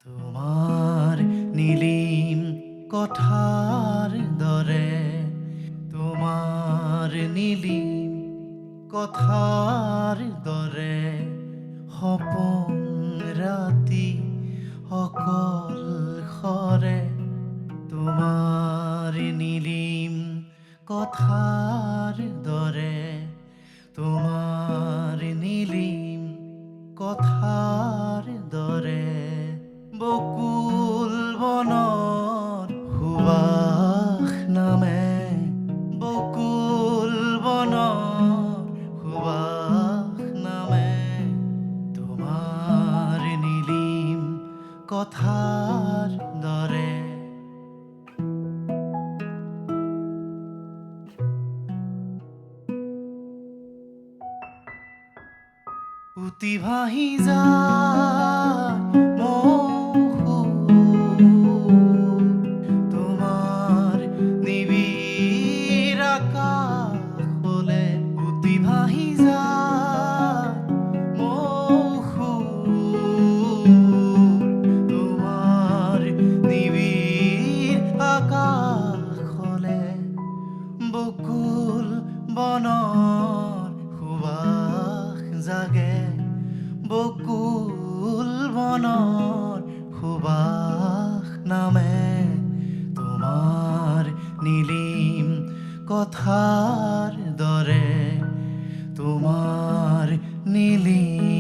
তোমাৰ নীলিম কথাৰ দৰে, তোমাৰ নীলিম কথাৰ দৰে সপোন ৰাতি অকল সৰে। তোমাৰ নীলিম কথাৰ দৰে, তোমাৰ নীলিম কথাৰ দৰে বকুল বনৰ সুবাস নামে, বকুল বনৰ সুবাস নামে। তোমাৰ নীলিম কথাৰ দৰে। উটি ভাহি যায় তোমাৰ নিবিড় আকাশলে, উটি ভাহি যায় তোমাৰ নিবিড় আকাশলে। বকুল বনৰ সুবাস জাগে, বকুল বনৰ সুবাস নামে। তোমাৰ নীলিম কথাৰ দৰে, তোমাৰ নীলিম